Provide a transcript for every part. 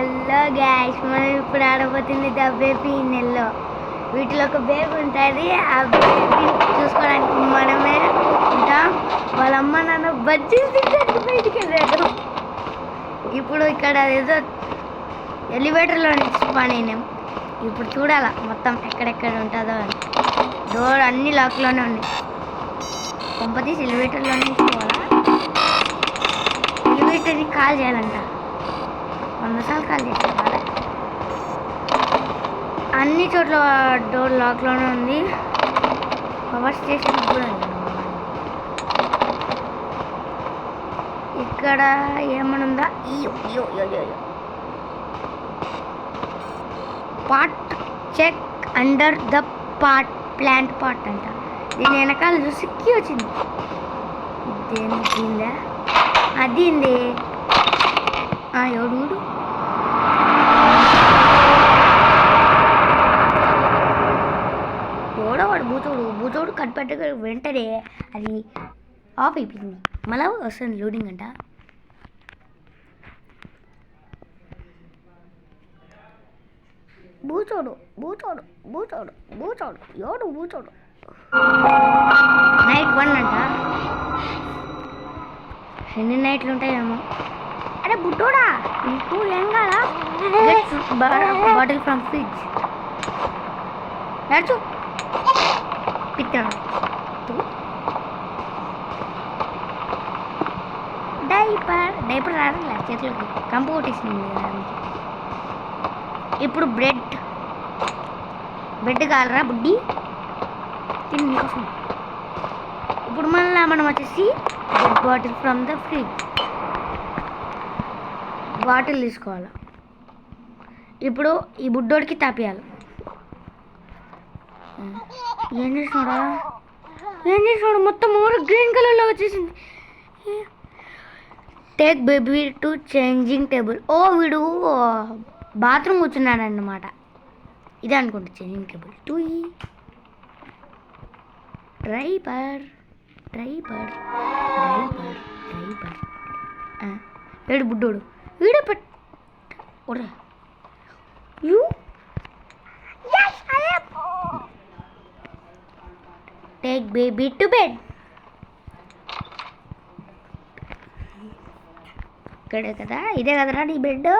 Hello gas, మనం ఇప్పుడు ఆడబోతుంది the baby in yellow. వీటిలో ఒక బేబీ ఉంటుంది. ఆ బేబీ చూసుకోవడానికి మనమే ఉంటాం. వాళ్ళ అమ్మ నాన్న బజ్జీ తినడానికి బయటికి వెళ్ళారు. ఇప్పుడు ఇక్కడ ఏదో ఎలివేటర్లో నుంచి పనినాం. ఇప్పుడు చూడాలా మొత్తం ఎక్కడెక్కడ ఉంటుందో అని. డోర్ అన్ని లాక్లోనే ఉన్నాయి. కొంపతీసి ఎలివేటర్లో నుంచి పోవాలా? ఎలివేటర్ని కాల్ చేయాలంట. 100 సార్లు కాల్ చేసుకోవాలి. అన్ని చోట్ల డోర్ లాక్లోనే ఉంది. పవర్ స్టేషన్ కూడా ఇక్కడ ఏమని ఉందా? Pot check under the pot plant pot అంట. దీని వెనకాల చూసి వచ్చింది. ఇదేందా? అదింది. ఎవడు వాడు బూచోడు కనిపెట్టగా వెంటనే అది ఆఫ్ అయిపోయింది. మళ్ళీ వస్తుంది లోడింగ్ అంట. బూచోడు ఎవడు బూచోడు. నైట్ 1 అంట. ఎన్ని నైట్లు ఉంటాయేమో. అరే బుడ్డోడా, నీకు ఏం కాదా? Bottle from fridge. నడుచు పిచ్చాడు. డైపర్ రాడలే చేతులకి, కంపు కొట్టేసింది. ఇప్పుడు బ్రెడ్ కావాలరా బుడ్డి, తిని నీకోసం. ఇప్పుడు మనం వచ్చేసి bottle from the fridge bottle తీసుకోవాలి. ఇప్పుడు ఈ బుడ్డోడికి తాపేయాలి. ఏం చేసినాడు మొత్తం గ్రీన్ కలర్లో వచ్చేసింది. Take baby to changing table. వీడు బాత్రూమ్ కూర్చున్నాడు అన్నమాట. ఇదే అనుకుంటా చేంజింగ్ టేబుల్. టూ డ్రైపర్ ఏడు బుడ్డోడు వీడు టేక్ బేబీ టు బెడ్. ఇక్కడే కదా, ఇదే కదరా నీ బెడ్.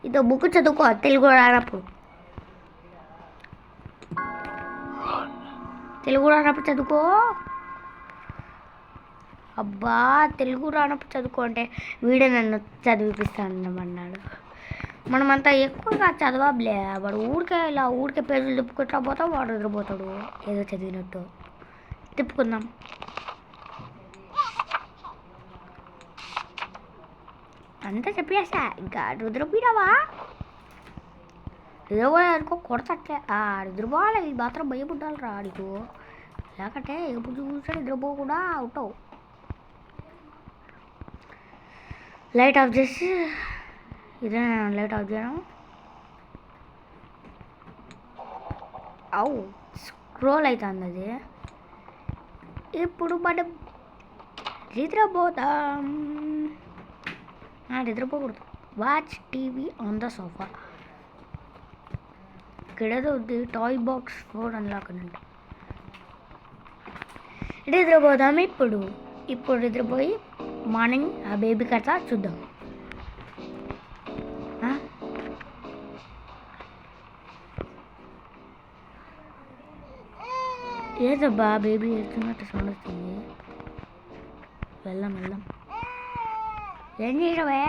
ఇదో బుక్ చదువుకో, తెలుగు రానప్పుడు చదువుకో. అబ్బా, తెలుగు రానప్పుడు చదువుకో అంటే వీడే నన్ను చదివిపిస్తానన్నాడు. మనమంతా ఎక్కువగా చదవలే. వాడు ఊరికే పేజీలు తిప్పుకుంటా పోతాం. వాడు నిద్రపోతాడు ఏదో చదివినట్టు. తిప్పుకుందాం. అంతా చెప్పేసా. ఇంకా నిద్రపోయినావా? నిద్రపోయానుకో కొడతట్లే. నిద్రపోవాలి. ఈ మాత్రం భయపడ్డాలి రా నీకు. లేకంటే ఎప్పుడు చూసా నిద్రపోకుండా ఉంటావు. లైట్ ఆఫ్ చేసి ఇదే లైట్ ఆఫ్ చేయడం. స్క్రోల్ అవుతుంది అది. ఇప్పుడు మనం నిద్రపోతాం. నిద్రపోకూడదు. Watch TV on the sofa. ఇక్కడేదో ఉంది, టాయ్ బాక్స్ 4 అన్లాక్ అండి. నిద్రపోదాం. ఇప్పుడు నిద్రపోయి మార్నింగ్ ఆ బేబీ కథ చూద్దాం. ఏదబ్బా బేబీ ఏడుతున్నట్టు సౌండ్ వస్తుంది. వెళ్దాం. ఏం చేయవే?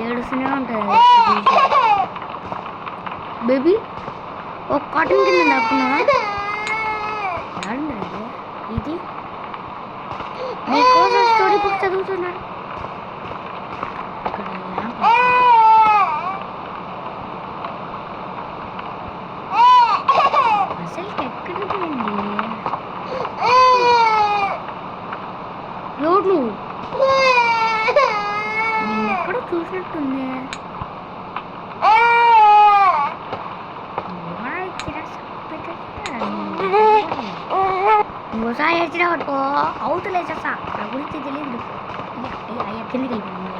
ఏడుస్తూనే ఉంటుంది బేబీ. ఒక కాటన్ కింద దాక్కున్నా. ఇది మీకోసం స్టోరీ బుక్ చదువుతున్నాడు. అసలు ఎక్కడికి పోయింది? ఎవరు ఎక్కడో చూసినట్టుంది. ఇంకోసారి ఏడ్చినావనుకో అవుతులు వేసేస్తా నా గురించి తెలియదు అయ్యా కిందికి వెళ్ళిపోయింది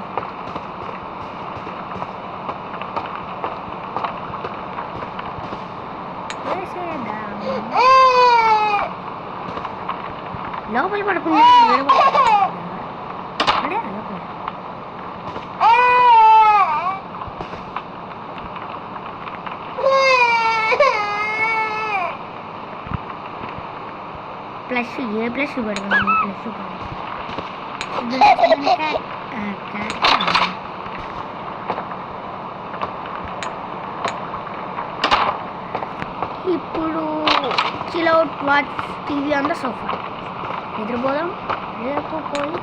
లోపల పడుకుంటా ప్లస్ ఏ ప్లస్ పెడదాం ప్లస్ ఇప్పుడు chill out watch TV on the sofa నిద్రపోదాం రేపు పోయి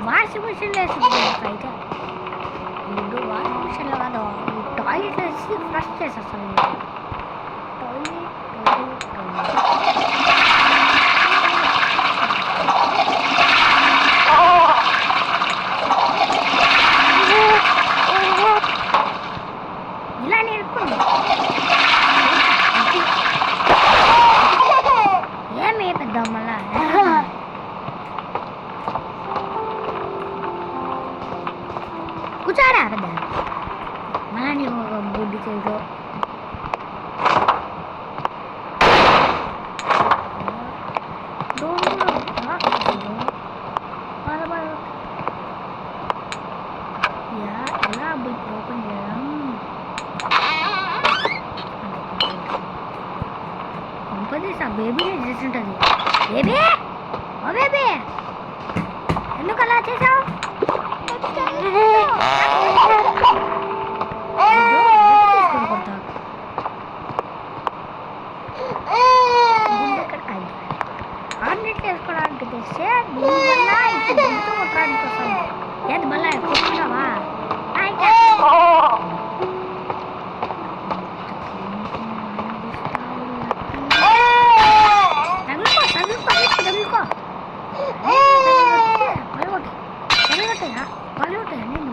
వాషింగ్ మిషన్ వేసి అయితే ఇప్పుడు వాషింగ్ మిషన్లో కాదు టాయిలెట్లో వేసి ఫ్లష్ చేసేస్తాను ఇలా నేర్పుకుంది ఏమి పెద్ద మళ్ళా కూర్చోరా పెద్ద మళ్ళా నీకు ఒక బుడ్డి చేయదు ఎలా బుక్ ఓపెన్ చేయడం కంపల్సరీ బేబీ చేసి ఉంటుంది బేబీ ఓ బేబీ ఎందుకు అలా చేసావు ఆర్నెట్ వేసుకోవడానికి తెస్తే కొట్టడానికి వస్తాను ఏది మళ్ళీ కొట్టుకున్నావా తగులుకో పగలొట్టాయా నేను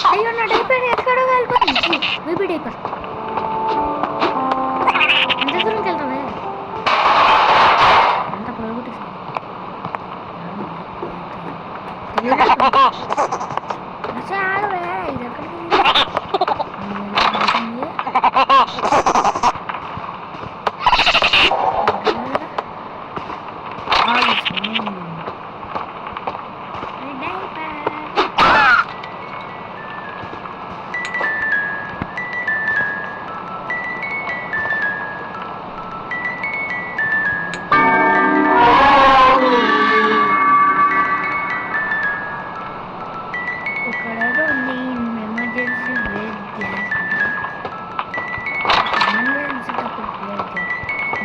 అయ్యో నా డైపర్ ఎక్కడో వెళ్ళిపోతుంది బేబీ డైపర్ ఎంత దూరంకి వెళ్తావే అంత పొడగొట్టేసా ఆడవే ఇది ఎక్కడికి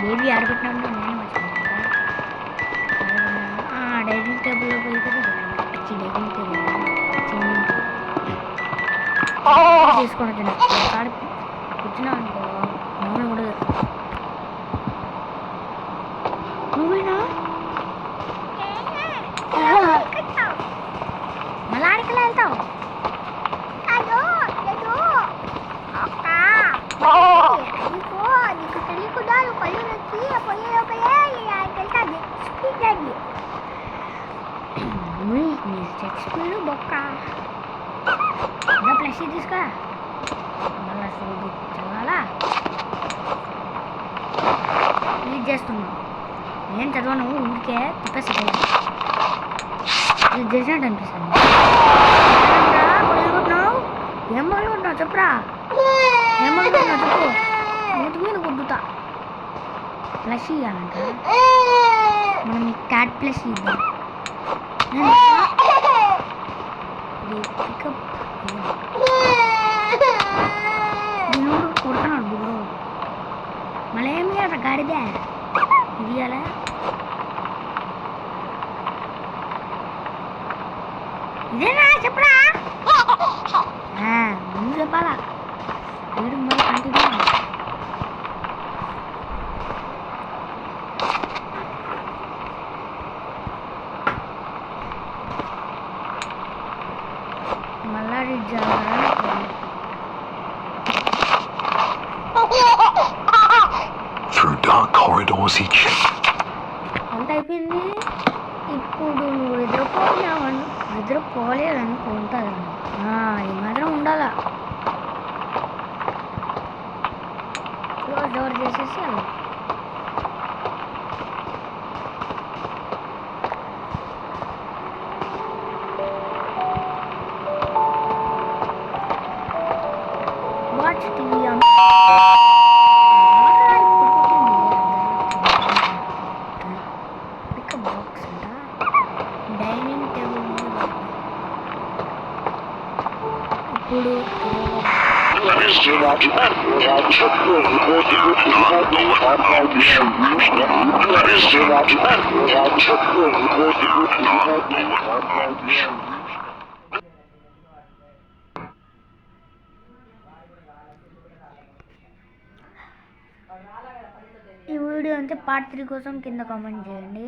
బేబీ ఆడబెట్టినా నేను డైనింగ్ టేబుల్లో పోయి కదా డైనింగ్ టేబుల్ తీసుకొని వచ్చిన కాడ కూర్చున్నా అనుకో మామూలు ఉండదు నువ్వేనా మళ్ళీ ఆడికలా వెళ్తావు నీకు తెలియకుండా నువ్వు పళ్ళు వచ్చి పోయే వెళ్తాది స్పీడ్ అండి నీ సెట్ స్పీడ్ బొక్క ప్లస్ తీసుకురా మళ్ళీ చదవాలా రీడ్ చేస్తున్నావు ఏం చదవను ఊరికే తిప్పేసి ఇది చేసినట్టు అనిపిస్తుంది పగలుకుంటున్నావు ఏం పగలుకుంటున్నావు చెప్పురా ఏం పగలుకుంటున్నావు చెప్పు మూతి మీద గుద్దుతా ప్లస్ ఇవ్వాలంట మనం ఈ క్యాట్ ప్లస్ ఇద్దాం దీనుడు కొడుతున్నాడు బుర్రో మళ్ళీ ఏమి కదా గాడిదే ఇది ఇవ్వాలా ఇదేనా చెప్పరా ముందు చెప్పాలా వీడు మళ్ళీ కంటిన్యూ మళ్ళా రీడ్ చేయాలా అంత అయిపోయింది ఇప్పుడు నువ్వు నిద్రపోయినావను నిద్రపోలేదనుకుంటుంది ఈ మాత్రం ఉండాలా క్లోజ్ డోర్ చేసేసి అలా వాచ్ టీవీ బాక్స్ అంట డైనింగ్ టేబుల్ మీద ఇప్పుడు ఈ వీడియో అంతే పార్ట్ 3 కోసం కింద కామెంట్ చేయండి.